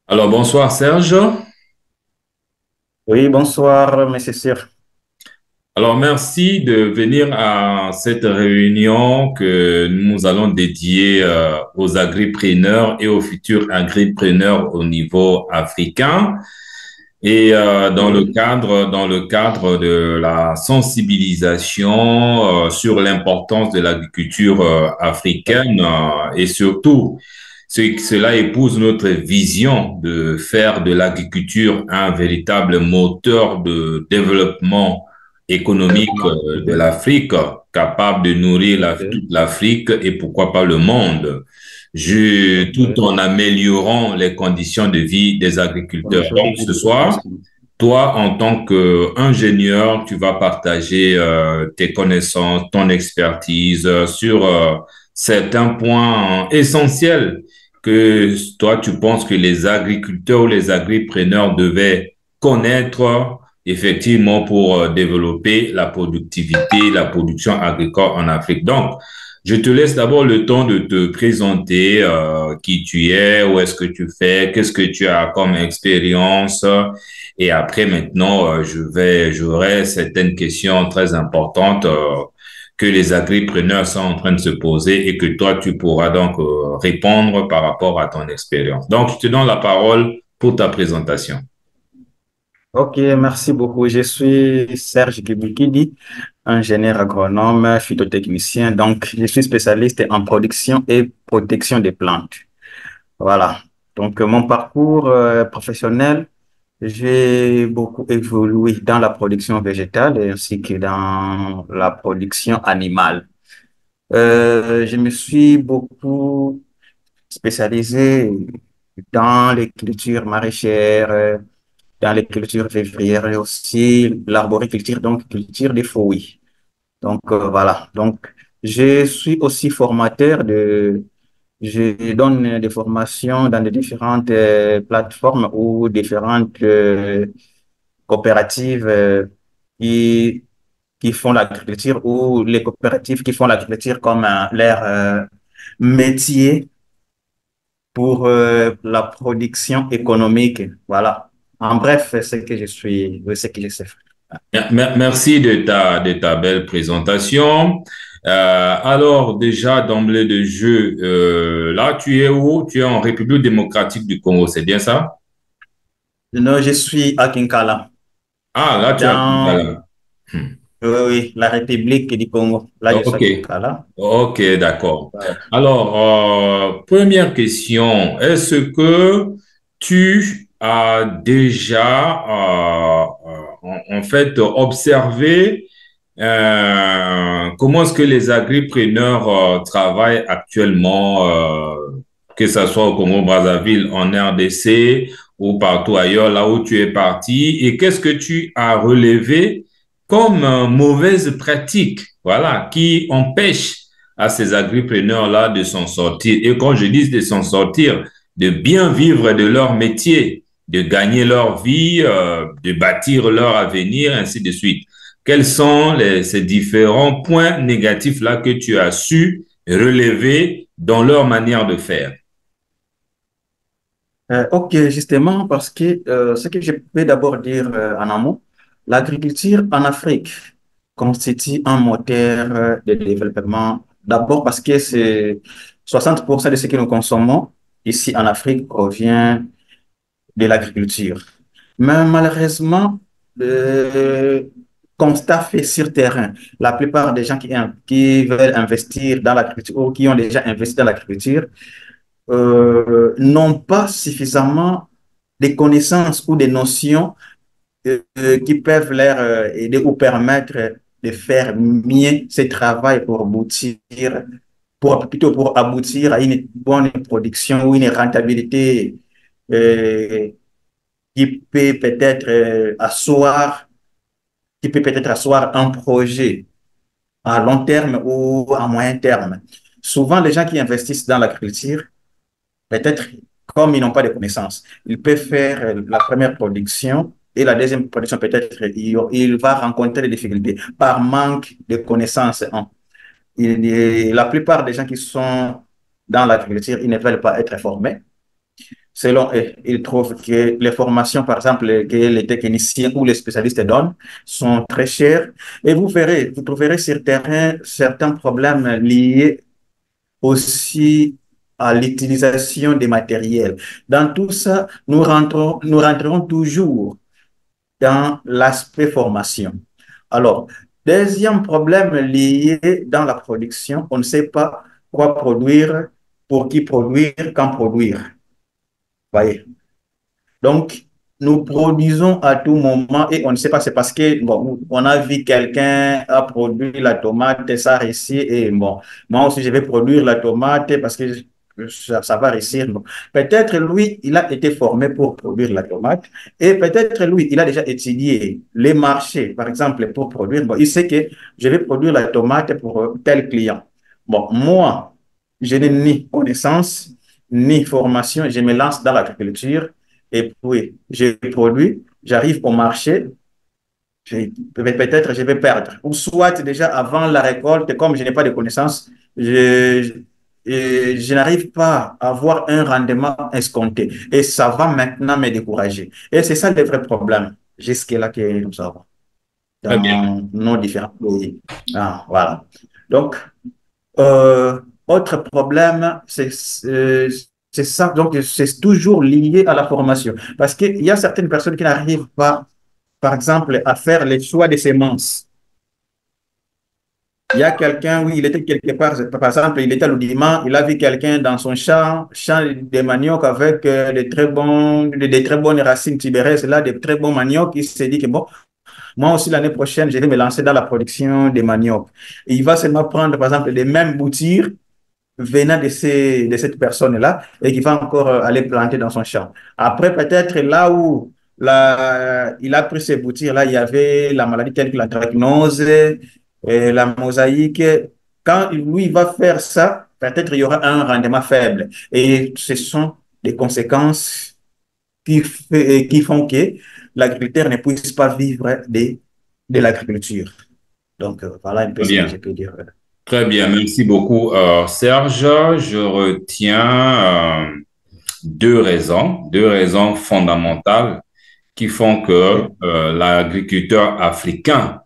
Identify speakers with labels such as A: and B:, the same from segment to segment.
A: Alors, bonsoir Serge.
B: Oui, bonsoir, monsieur Sir.
A: Alors, merci de venir à cette réunion que nous allons dédier aux agripreneurs et aux futurs agripreneurs au niveau africain. Et
B: Oui,
A: dans le cadre de la sensibilisation sur l'importance de l'agriculture africaine et surtout, cela épouse notre vision de faire de l'agriculture un véritable moteur de développement économique
B: développement.
A: de l'Afrique, capable de nourrir toute
B: Ok,
A: l'Afrique et pourquoi pas le monde, tout
B: ok.
A: en améliorant les conditions de vie des agriculteurs.
B: Conditions de
A: Donc,
B: vie
A: ce
B: de
A: soir,
B: population.
A: toi, en tant qu'ingénieur, tu vas partager tes connaissances, ton expertise sur certains points essentiels que toi, tu penses que les agriculteurs ou les agripreneurs devaient connaître effectivement pour développer la productivité, la production agricole en Afrique. Donc, je te laisse d'abord le temps de te présenter, qui tu es, où est-ce que tu fais, qu'est-ce que tu as comme expérience. Et après, maintenant, j'aurai certaines questions très importantes que les agripreneurs sont en train de se poser et que toi, tu pourras donc répondre par rapport à ton expérience. Donc, je te donne la parole pour ta présentation.
B: Ok, merci beaucoup. Je suis Serge Kibikidi, ingénieur agronome, phytotechnicien. Donc, je suis spécialiste en production et protection des plantes. Voilà. Donc, mon parcours professionnel, j'ai beaucoup évolué dans la production végétale ainsi que dans la production animale. Je me suis beaucoup spécialisé dans les cultures maraîchères, dans les cultures vivrières et aussi l'arboriculture, donc culture des fruits. Donc voilà. Donc je suis aussi formateur je donne des formations dans des différentes plateformes ou différentes coopératives qui qui font l'agriculture ou les coopératives qui font l'agriculture comme leur métier pour la production économique. Voilà. En bref, c'est ce que je suis, c'est ce que je sais faire.
A: Merci de ta belle présentation. Alors, déjà, d'emblée de jeu, là, tu es où? Tu es en République démocratique du Congo, c'est bien ça?
B: Non, je suis à Kinkala,
A: Ah, là, tu es à
B: dans
A: Kigali. Hmm.
B: oui, la République du Congo. Là, je suis à
A: Ok,
B: Kinkala.
A: ok, d'accord.
B: Voilà.
A: Alors, première question, est-ce que tu as déjà, en fait, observé comment est-ce que les agripreneurs travaillent actuellement, que ce soit au Congo-Brazzaville, en RDC ou partout ailleurs, là où tu es parti, et qu'est-ce que tu as relevé comme mauvaise pratique, voilà, qui empêche à ces agripreneurs-là de s'en sortir. Et quand je dis de s'en sortir, de bien vivre de leur métier, de gagner leur vie, de bâtir leur avenir, ainsi de suite. Quels sont ces différents points négatifs-là que tu as su relever dans leur manière de faire?
B: Ok, justement, parce que ce que je peux d'abord dire en amont, l'agriculture en Afrique constitue un moteur de développement. D'abord parce que c'est 60% de ce que nous consommons ici en Afrique provient de l'agriculture. Mais malheureusement, le constat fait sur terrain. La plupart des gens qui veulent investir dans l'agriculture ou qui ont déjà investi dans l'agriculture n'ont pas suffisamment de connaissances ou des notions qui peuvent leur aider ou permettre de faire mieux ce travail pour aboutir, plutôt pour aboutir à une bonne production ou une rentabilité euh, qui peut peut-être asseoir un projet à long terme ou à moyen terme. Souvent, les gens qui investissent dans l'agriculture, peut-être comme ils n'ont pas de connaissances, ils peuvent faire la première production et la deuxième production, peut-être il va rencontrer des difficultés par manque de connaissances. La plupart des gens qui sont dans l'agriculture, ils ne veulent pas être formés. selon eux, ils trouvent que les formations, par exemple, que les techniciens ou les spécialistes donnent sont très chères. Et vous trouverez sur terrain certains problèmes liés aussi à l'utilisation des matériels. Dans tout ça, nous rentrons toujours dans l'aspect formation. Alors, deuxième problème lié dans la production, on ne sait pas quoi produire, pour qui produire, quand produire. Voyez. Donc, nous produisons à tout moment et on ne sait pas, c'est parce que, bon, on a vu quelqu'un a produit la tomate, ça réussit et bon, moi aussi je vais produire la tomate parce que ça va réussir. Bon. Peut-être lui, il a été formé pour produire la tomate et peut-être lui, il a déjà étudié les marchés, par exemple, pour produire. Bon, il sait que je vais produire la tomate pour tel client. Bon, moi, je n'ai ni connaissance ni formation, je me lance dans l'agriculture et puis je produis, j'arrive au marché, peut-être je vais perdre. Ou soit déjà avant la récolte, comme je n'ai pas de connaissances, je n'arrive pas à avoir un rendement escompté. Et ça va maintenant me décourager. Et c'est ça le vrai problème, jusque-là que nous avons
A: Très bien.
B: dans nos différents pays. Ah, voilà. Donc, autre problème, c'est ça. Donc, c'est toujours lié à la formation. Parce qu'il y a certaines personnes qui n'arrivent pas, par exemple, à faire les choix des semences. Il y a quelqu'un, oui, il était quelque part, par exemple, il était à l'audimat, il a vu quelqu'un dans son champ de manioc avec des très bonnes racines tubéreuses, là, des très bons maniocs. Il s'est dit que bon, moi aussi, l'année prochaine, je vais me lancer dans la production des maniocs. Et il va seulement prendre, par exemple, les mêmes boutures venant de cette personne-là et qui va encore aller planter dans son champ. Après, peut-être là où il a pris ces boutures-là, il y avait la maladie telle que la drachnose, la mosaïque. Quand lui va faire ça, peut-être il y aura un rendement faible. Et ce sont des conséquences qui font que l'agriculteur ne puisse pas vivre de l'agriculture. Donc, voilà un peu
A: Très
B: ce que je
A: bien.
B: peux dire.
A: Très bien. Merci beaucoup, Serge. Je retiens deux raisons fondamentales qui font que
B: OK.
A: l'agriculteur africain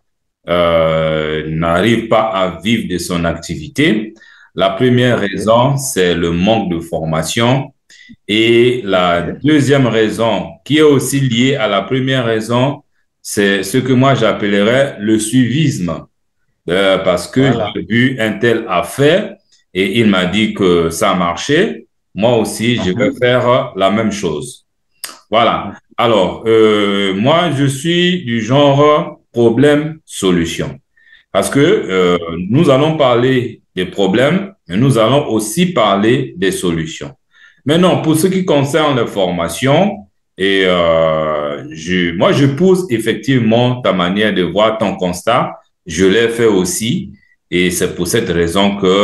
A: n'arrive pas à vivre de son activité. La première
B: OK.
A: raison, c'est le manque de formation. Et la
B: OK.
A: deuxième raison, qui est aussi liée à la première raison, c'est ce que moi j'appellerais le suivisme. Parce que
B: Voilà.
A: j'ai vu un tel a fait et il m'a dit que ça marchait. Moi aussi, je vais
B: Mhm.
A: faire la même chose. Voilà.
B: Mhm.
A: Alors, moi, je suis du genre problème-solution. Parce que nous allons parler des problèmes, mais nous allons aussi parler des solutions. Maintenant, pour ce qui concerne les formations, moi, je pousse effectivement ta manière de voir ton constat. Je l'ai fait aussi. Et c'est pour cette raison que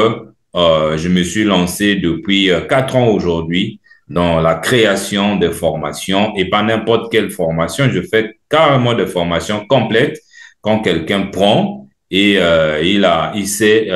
A: je me suis lancé depuis 4 ans aujourd'hui dans la création des formations et pas n'importe quelle formation. Je fais carrément des formations complètes quand quelqu'un prend et il sait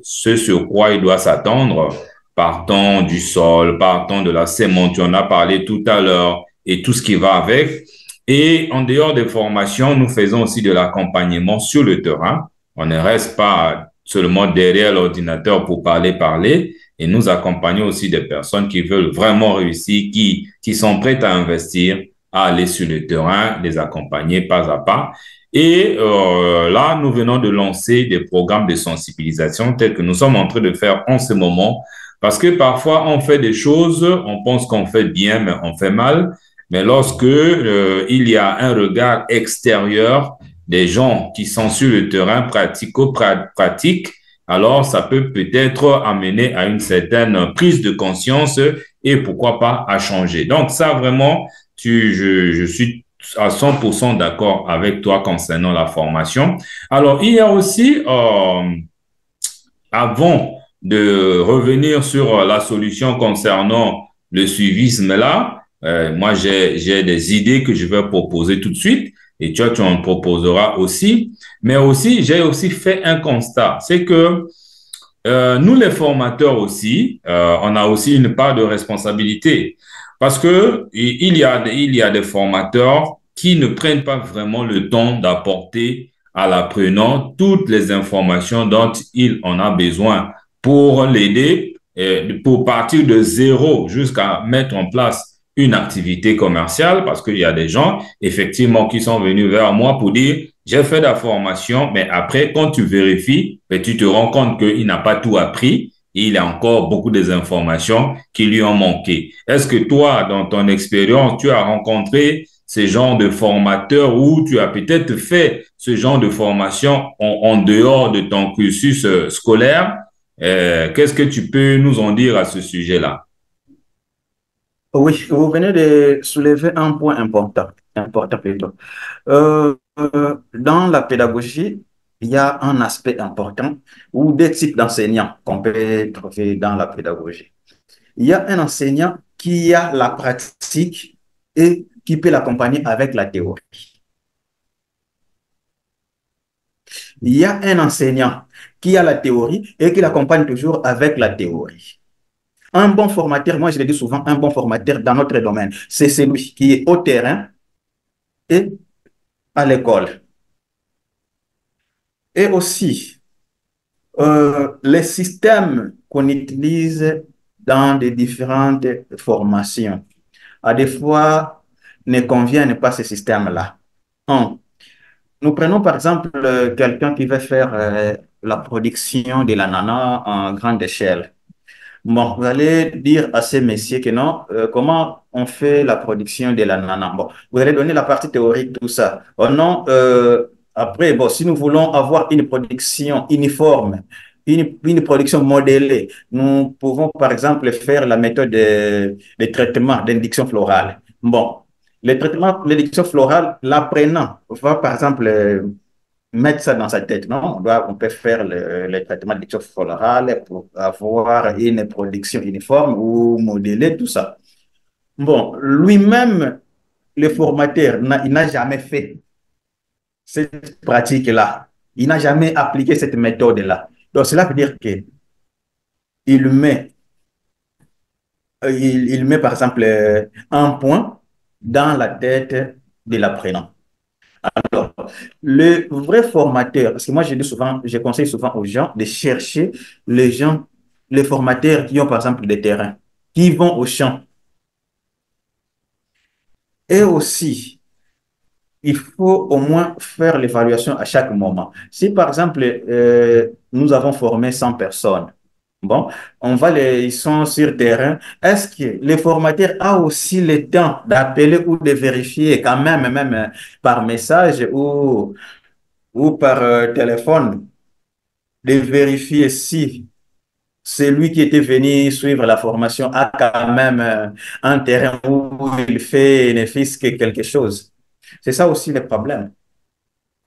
A: ce sur quoi il doit s'attendre, partant du sol, partant de la sémence, on a parlé tout à l'heure, et tout ce qui va avec. Et en dehors des formations, nous faisons aussi de l'accompagnement sur le terrain. On ne reste pas seulement derrière l'ordinateur pour parler, et nous accompagnons aussi des personnes qui veulent vraiment réussir, qui sont prêtes à investir, à aller sur le terrain, les accompagner pas à pas. Et là, nous venons de lancer des programmes de sensibilisation tels que nous sommes en train de faire en ce moment. Parce que parfois, on fait des choses, on pense qu'on fait bien, mais on fait mal. Mais lorsque il y a un regard extérieur des gens qui sont sur le terrain pratico-pratique, alors ça peut peut-être amener à une certaine prise de conscience et pourquoi pas à changer. Donc ça, vraiment, je suis à 100% d'accord avec toi concernant la formation. Alors, il y a aussi, avant de revenir sur la solution concernant le suivisme là, moi, j'ai des idées que je vais proposer tout de suite et toi, tu en proposeras aussi. Mais aussi, j'ai aussi fait un constat, c'est que nous, les formateurs aussi, on a aussi une part de responsabilité. Parce que il y a des formateurs qui ne prennent pas vraiment le temps d'apporter à l'apprenant toutes les informations dont il en a besoin pour l'aider, pour partir de zéro jusqu'à mettre en place une activité commerciale, parce qu'il y a des gens, effectivement, qui sont venus vers moi pour dire, j'ai fait de la formation, mais après, quand tu vérifies, ben, tu te rends compte qu'il n'a pas tout appris. Il y a encore beaucoup des informations qui lui ont manqué. Est-ce que toi, dans ton expérience, tu as rencontré ce genre de formateur ou tu as peut-être fait ce genre de formation en dehors de ton cursus scolaire? Qu'est-ce que tu peux nous en dire à ce sujet-là?
B: Oui, vous venez de soulever un point important plutôt. Dans la pédagogie, il y a un aspect important ou des types d'enseignants qu'on peut trouver dans la pédagogie. Il y a un enseignant qui a la pratique et qui peut l'accompagner avec la théorie. Il y a un enseignant qui a la théorie et qui l'accompagne toujours avec la théorie. Un bon formateur, moi je le dis souvent, un bon formateur dans notre domaine, c'est celui qui est au terrain et à l'école. Et aussi, les systèmes qu'on utilise dans des différentes formations, à des fois, ne conviennent pas ces systèmes-là. Un, nous prenons par exemple quelqu'un qui veut faire la production de l'ananas en grande échelle. Bon, vous allez dire à ces messieurs que non, comment on fait la production de l'ananas? Bon, vous allez donner la partie théorique, tout ça. Oh non, après, bon, si nous voulons avoir une production uniforme, une production modélée, nous pouvons par exemple faire la méthode de traitement d'induction florale. Bon, le traitement d'induction florale, l'apprenant va par exemple mettre ça dans sa tête. Non, on peut faire le traitement de diction florale pour avoir une production uniforme ou modeler tout ça. Bon, lui-même, le formateur, il n'a jamais fait cette pratique-là. Il n'a jamais appliqué cette méthode-là. Donc, cela veut dire que il met, il met par exemple un point dans la tête de l'apprenant. Alors, le vrai formateur, parce que moi je dis souvent, je conseille souvent aux gens de chercher les gens, les formateurs qui ont par exemple des terrains, qui vont au champ. Et aussi, il faut au moins faire l'évaluation à chaque moment. Si par exemple, nous avons formé 100 personnes, bon, ils sont sur terrain. Est-ce que le formateur a aussi le temps d'appeler ou de vérifier quand même par message ou par téléphone, de vérifier si celui qui était venu suivre la formation a quand même un terrain où il fait ne fût-ce que quelque chose. C'est ça aussi le problème.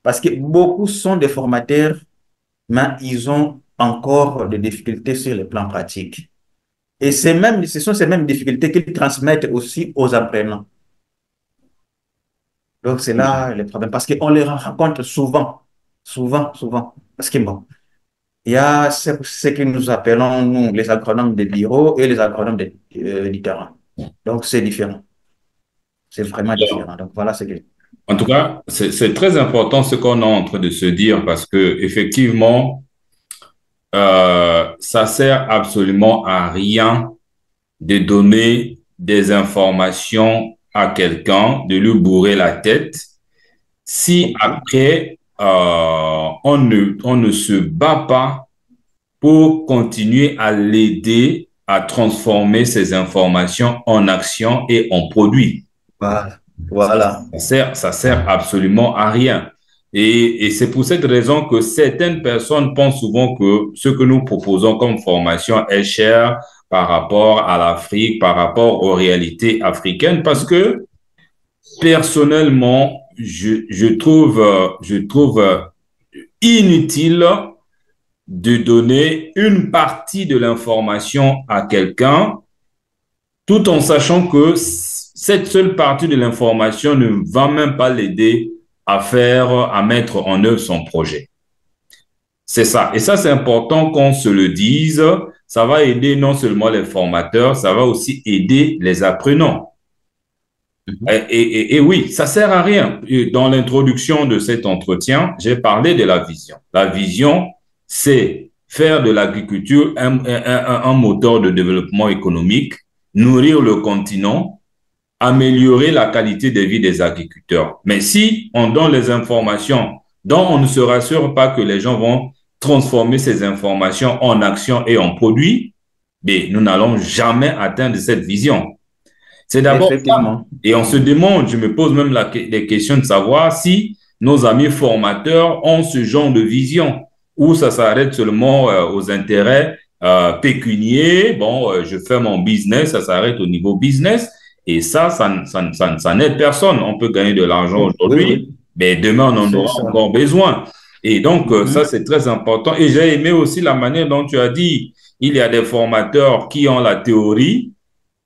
B: Parce que beaucoup sont des formateurs, mais ils ont encore des difficultés sur le plan pratique. Et ce sont ces mêmes difficultés qu'ils transmettent aussi aux apprenants. Donc c'est là le problème. Parce qu'on les rencontre souvent. Parce que bon, il y a ce que nous appelons, nous, les agronomes de bureau et les agronomes du terrain. Donc, c'est différent. C'est vraiment différent. Donc, voilà ce que...
A: En tout cas, c'est très important ce qu'on est en train de se dire parce que effectivement, ça sert absolument à rien de donner des informations à quelqu'un, de lui bourrer la tête, si
B: OK.
A: après, on ne se bat pas pour continuer à l'aider à transformer ces informations en actions et en produits.
B: Voilà. Voilà.
A: Ça sert absolument à rien. Et c'est pour cette raison que certaines personnes pensent souvent que ce que nous proposons comme formation est cher par rapport à l'Afrique, par rapport aux réalités africaines, parce que personnellement, je trouve inutile de donner une partie de l'information à quelqu'un tout en sachant que cette seule partie de l'information ne va même pas l'aider à mettre en œuvre son projet. C'est ça. Et ça, c'est important qu'on se le dise. ça va aider non seulement les formateurs, ça va aussi aider les apprenants.
B: Mhm.
A: Et oui, ça sert à rien. Dans l'introduction de cet entretien, j'ai parlé de la vision. La vision, c'est faire de l'agriculture un moteur de développement économique, nourrir le continent, améliorer la qualité de vie des agriculteurs. Mais si on donne les informations dont on ne se rassure pas que les gens vont transformer ces informations en actions et en produits, mais nous n'allons jamais atteindre cette vision. C'est d'abord ça.
B: Effectivement.
A: Et on se demande, je me pose même les questions de savoir si nos amis formateurs ont ce genre de vision ou ça s'arrête seulement aux intérêts pécuniaires. Bon, je fais mon business, ça s'arrête au niveau business. Et ça n'aide personne. On peut gagner de l'argent
B: Oui, oui,
A: aujourd'hui,
B: oui,
A: mais demain, on en
B: c'est
A: aura
B: ça.
A: encore besoin. Et donc, ça,
B: Mhm.
A: c'est très important. Et j'ai aimé aussi la manière dont tu as dit, il y a des formateurs qui ont la théorie,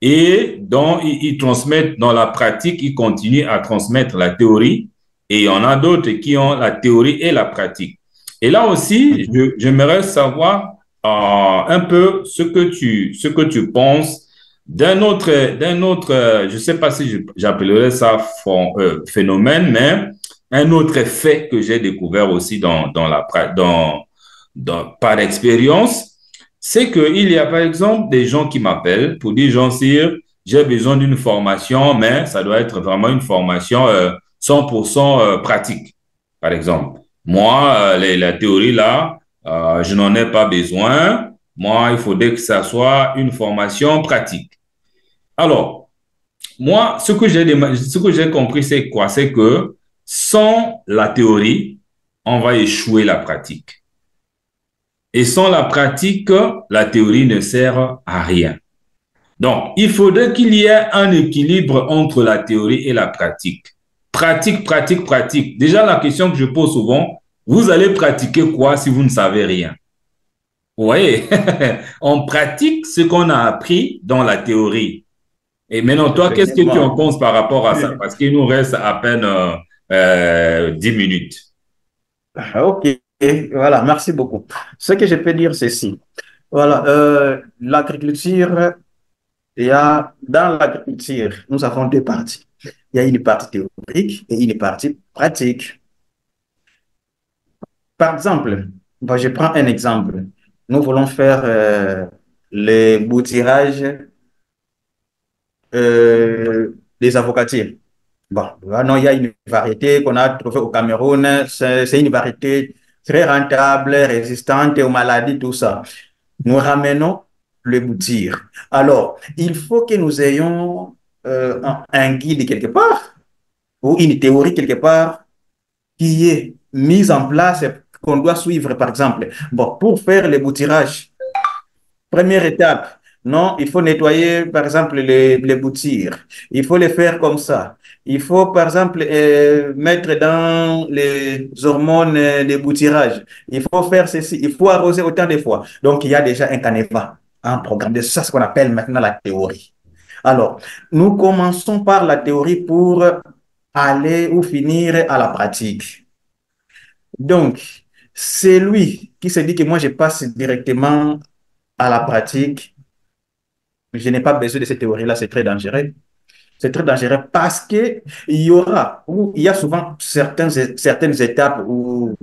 A: et donc ils transmettent dans la pratique, ils continuent à transmettre la théorie et il y en a d'autres qui ont la théorie et la pratique. Et là aussi,
B: Mhm.
A: j'aimerais savoir un peu ce que tu penses d'un autre, je sais pas si j'appellerais ça phénomène, mais un autre effet que j'ai découvert aussi par expérience, c'est qu'il y a par exemple des gens qui m'appellent pour dire, Jean-Cyr, j'ai besoin d'une formation, mais ça doit être vraiment une formation 100% pratique, par exemple. Moi, la théorie là, je n'en ai pas besoin. Moi, il faudrait que ça soit une formation pratique. Alors, moi, ce que j'ai compris, c'est quoi? C'est que sans la théorie, on va échouer la pratique. Et sans la pratique, la théorie ne sert à rien. Donc, il faudrait qu'il y ait un équilibre entre la théorie et la pratique. Pratique, pratique, pratique. Déjà, la question que je pose souvent, vous allez pratiquer quoi si vous ne savez rien? Vous voyez, on pratique ce qu'on a appris dans la théorie. Et maintenant, toi, qu'est-ce que tu en
B: Effectivement.
A: penses par rapport à ça? Parce qu'il nous reste à peine 10 minutes.
B: Ok, voilà, merci beaucoup. Ce que je peux dire, c'est ci. Voilà, l'agriculture, dans l'agriculture, nous avons deux parties. Il y a une partie théorique et une partie pratique. Par exemple, bon, je prends un exemple. Nous voulons faire les boutirages des avocatiers. Bon, là, non, il y a une variété qu'on a trouvée au Cameroun. C'est une variété très rentable, résistante aux maladies, tout ça. Nous ramenons le boutir. Alors, il faut que nous ayons un guide quelque part ou une théorie quelque part qui est mise en place qu'on doit suivre, par exemple. Bon, pour faire le boutirage, première étape, non, il faut nettoyer, par exemple, les boutires. Il faut les faire comme ça. Il faut, par exemple, mettre dans les hormones de boutirage. Il faut faire ceci. Il faut arroser autant de fois. Donc, il y a déjà un canevas, un programme. C'est ça ce qu'on appelle maintenant la théorie. Alors, nous commençons par la théorie pour aller ou finir à la pratique. Donc, c'est lui qui se dit que moi, je passe directement à la pratique. Je n'ai pas besoin de cette théorie-là, c'est très dangereux. C'est très dangereux parce que il y a souvent certaines étapes où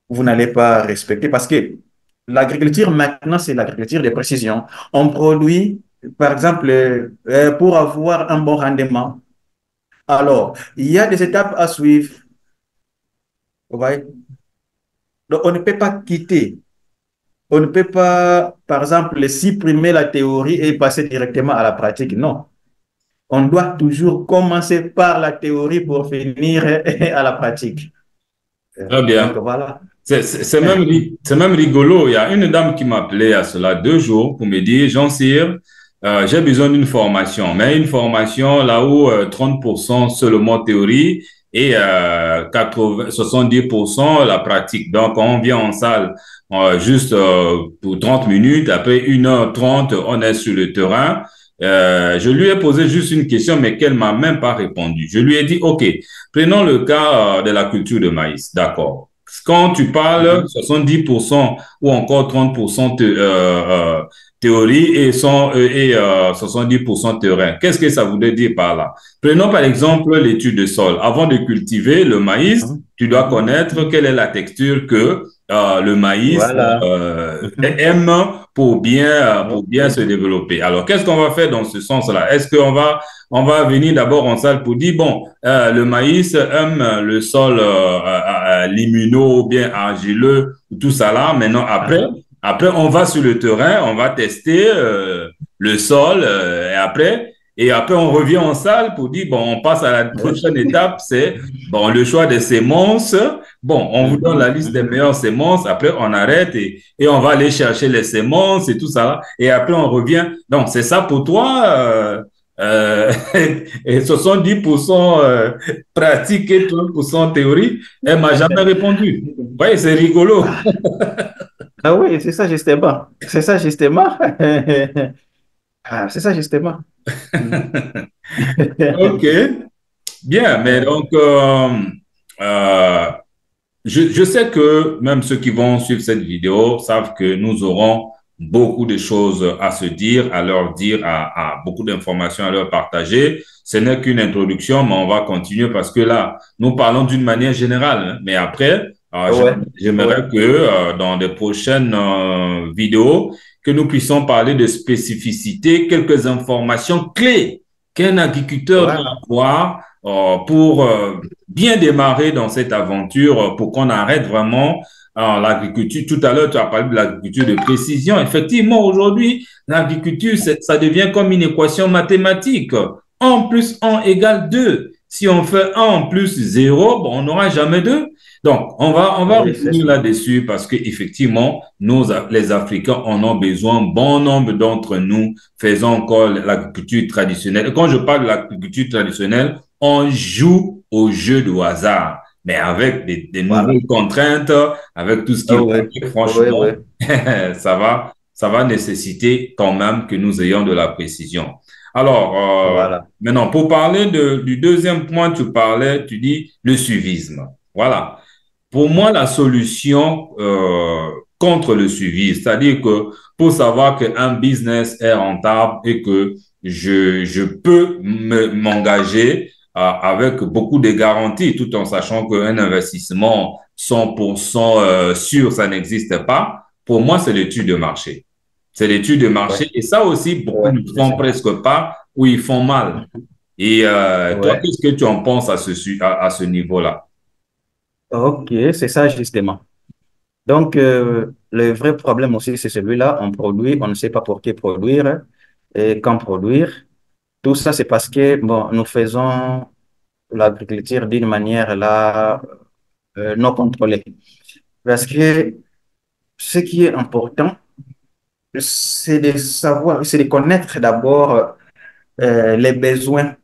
B: vous n'allez pas respecter parce que l'agriculture maintenant, c'est l'agriculture de précision. On produit, par exemple, pour avoir un bon rendement. Alors, il y a des étapes à suivre. Vous voyez? Donc, on ne peut pas quitter. On ne peut pas, par exemple, supprimer la théorie et passer directement à la pratique. Non. On doit toujours commencer par la théorie pour finir à la pratique.
A: Très
B: Donc
A: bien.
B: voilà.
A: C'est même rigolo. Il y a une dame qui m'a appelé à cela 2 jours pour me dire, Jean-Cyr, j'ai besoin d'une formation, mais une formation là où 30% seulement théorie et 70% la pratique. Donc, on vient en salle juste pour 30 minutes, après 1h30, on est sur le terrain. Je lui ai posé juste une question, mais qu'elle m'a même pas répondu. Je lui ai dit, OK, prenons le cas de la culture de maïs. D'accord. quand tu parles
B: Mhm.
A: 70% ou encore 30% théorie et 70% terrain, qu'est-ce que ça voudrait dire par là? Prenons par exemple l'étude de sol. Avant de cultiver le maïs,
B: Mhm.
A: tu dois
B: Mhm.
A: connaître quelle est la texture que le maïs
B: Voilà. Mhm.
A: aime pour
B: Ok.
A: bien se développer. Alors, qu'est-ce qu'on va faire dans ce sens-là? Est-ce on va venir d'abord en salle pour dire, bon, le maïs aime le sol limineux ou bien argileux, tout ça là. Maintenant,
B: Ah,
A: après, on va sur le terrain, on va tester le sol et après, on revient en salle pour dire, bon, on passe à la
B: ouais.
A: prochaine étape, c'est, bon, le choix des semences. Bon, on vous donne la
B: Mhm.
A: liste des
B: Mhm.
A: meilleures semences. Après, on arrête et on va aller chercher les semences et tout ça là. Et après, on revient. Donc, c'est ça pour toi. Euh, et 70% pratique et 30% théorie. Elle m'a jamais répondu. Oui, c'est rigolo.
B: Ah, ah oui, c'est ça justement. C'est ça justement. Ah, c'est ça justement. Mhm.
A: OK, bien. Mais donc, euh, je sais que même ceux qui vont suivre cette vidéo savent que nous aurons beaucoup de choses à se dire, à leur dire, beaucoup d'informations à leur partager. Ce n'est qu'une introduction, mais on va continuer parce que là, nous parlons d'une manière générale, hein. Mais après,
B: Ouais, ouais,
A: j'aimerais que dans des prochaines vidéos, que nous puissions parler de spécificités, quelques informations clés qu'un agriculteur doit
B: voilà.
A: avoir pour bien démarrer dans cette aventure pour qu'on arrête vraiment l'agriculture. Tout à l'heure, tu as parlé de l'agriculture de précision. Effectivement, aujourd'hui, l'agriculture, ça devient comme une équation mathématique. 1 plus 1 égale 2. Si on fait 1 plus 0, bon, on n'aura jamais 2. Donc, on va
B: Oui, c'est
A: revenir
B: ça.
A: là-dessus parce que effectivement, les Africains en ont besoin. Bon nombre d'entre nous faisons encore l'agriculture traditionnelle. Et quand je parle de l'agriculture traditionnelle, on joue au jeu de hasard, mais avec des
B: Voilà.
A: nouvelles contraintes, avec tout ce qui
B: Ah
A: va
B: ouais,
A: avec,
B: ouais,
A: franchement,
B: ouais.
A: ça va nécessiter quand même que nous ayons de la précision. Alors,
B: Voilà.
A: maintenant, pour parler du deuxième point, tu parlais, tu dis le suivisme. Voilà. Pour moi, la solution contre le suivi, c'est-à-dire que pour savoir qu'un business est rentable et que je peux m'engager avec beaucoup de garanties, tout en sachant qu'un investissement 100% sûr, ça n'existe pas, pour moi, c'est l'étude de marché. C'est l'étude de
B: Ouais,
A: marché. Et ça aussi, beaucoup
B: ouais,
A: ne
B: c'est
A: font
B: ça.
A: presque pas ou ils font mal. Et toi,
B: Ouais.
A: qu'est-ce que tu en penses à ce niveau-là?
B: Ok, c'est ça justement. Donc, le vrai problème aussi, c'est celui-là. On produit, on ne sait pas pour qui produire et quand produire. Tout ça, c'est parce que, bon, nous faisons l'agriculture d'une manière là, non contrôlée. Parce que ce qui est important, c'est de savoir, c'est de connaître d'abord les besoins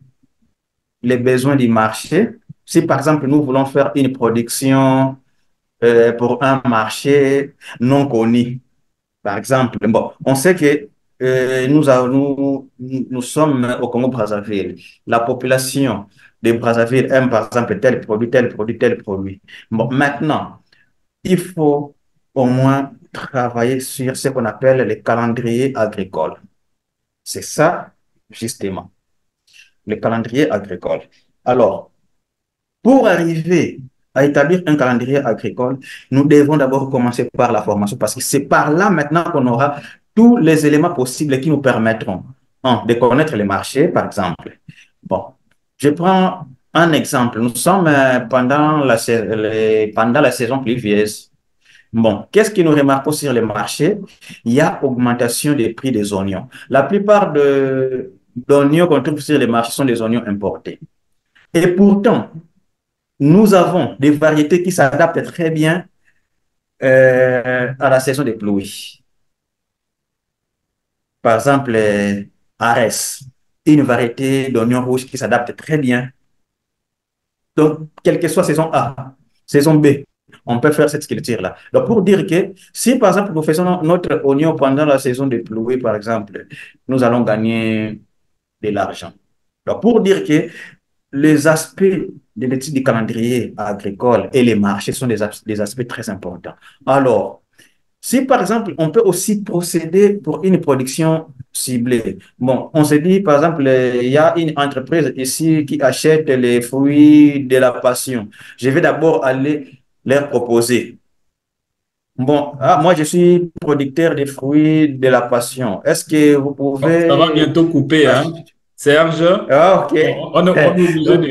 B: du marché. Si par exemple nous voulons faire une production pour un marché non connu, par exemple, bon, on sait que nous sommes au Congo-Brazzaville. La population de Brazzaville aime par exemple tel produit, tel produit, tel produit. Bon, maintenant, il faut au moins travailler sur ce qu'on appelle les calendriers agricoles. C'est ça, justement, le calendrier agricole. Alors, pour arriver à établir un calendrier agricole, nous devons d'abord commencer par la formation parce que c'est par là maintenant qu'on aura tous les éléments possibles qui nous permettront de connaître les marchés, par exemple. Bon, je prends un exemple. Nous sommes pendant la saison pluvieuse. Bon, qu'est-ce que nous remarquons sur les marchés? Il y a augmentation des prix des oignons. La plupart d'oignons qu'on trouve sur les marchés sont des oignons importés. Et pourtant, nous avons des variétés qui s'adaptent très bien à la saison des pluies. Par exemple, Arès, une variété d'oignon rouge qui s'adapte très bien. Donc, quelle que soit saison A, saison B, on peut faire cette culture-là. Donc, pour dire que si, par exemple, nous faisons notre oignon pendant la saison des pluies, par exemple, nous allons gagner de l'argent. Donc, pour dire que les aspects de l'étude du calendrier agricole et les marchés sont des aspects très importants. Alors, si par exemple, on peut aussi procéder pour une production ciblée. Bon, on se dit, par exemple, il y a une entreprise ici qui achète les fruits de la passion. Je vais d'abord aller leur proposer. Bon, moi, je suis producteur des fruits de la passion. Est-ce que vous
A: Bon, ça va
B: pouvez
A: bientôt couper, hein.
B: acheter?
A: Serge,
B: Ah, ok.
A: on est obligé
B: Donc,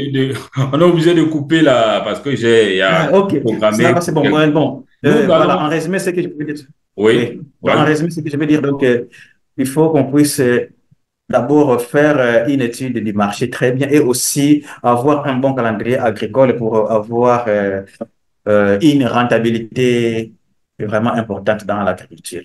A: on est obligé de couper là parce que il y a
B: ok,
A: programmé
B: ça c'est
A: pour
B: bon.
A: quelque...
B: Bon,
A: Nous
B: voilà, en
A: allons,
B: résumé, ce que je peux dire.
A: oui,
B: Oui, donc en
A: vas-y.
B: résumé, ce que je veux dire, donc, il faut qu'on puisse d'abord faire une étude du marché très bien et aussi avoir un bon calendrier agricole pour avoir une rentabilité vraiment importante dans l'agriculture.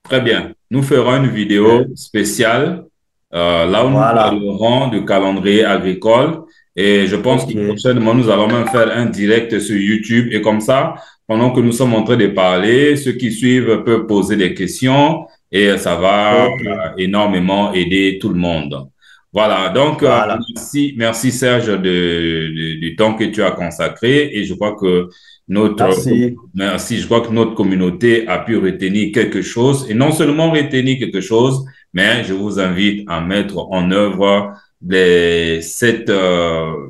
A: Très bien. Nous ferons une vidéo
B: Euh,
A: spéciale là où nous
B: voilà,
A: parlerons du calendrier agricole. Et je pense que
B: ok,
A: prochainement, nous allons même faire un direct sur YouTube. Et comme ça, pendant que nous sommes en train de parler, ceux qui suivent peuvent poser des questions et ça va
B: ok,
A: énormément aider tout le monde. Voilà. Donc,
B: voilà.
A: merci Serge du temps que tu as consacré. Et je crois que notre
B: Merci.
A: Merci. Je crois que notre communauté a pu retenir quelque chose et non seulement retenir quelque chose, mais je vous invite à mettre en œuvre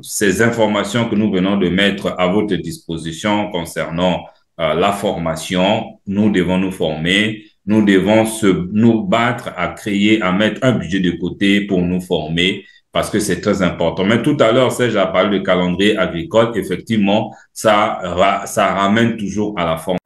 A: ces informations que nous venons de mettre à votre disposition concernant la formation. Nous devons nous former. Nous devons nous battre à créer, à mettre un budget de côté pour nous former parce que c'est très important. Mais tout à l'heure, Serge a parlé de calendrier agricole. Effectivement, ça ramène toujours à la formation.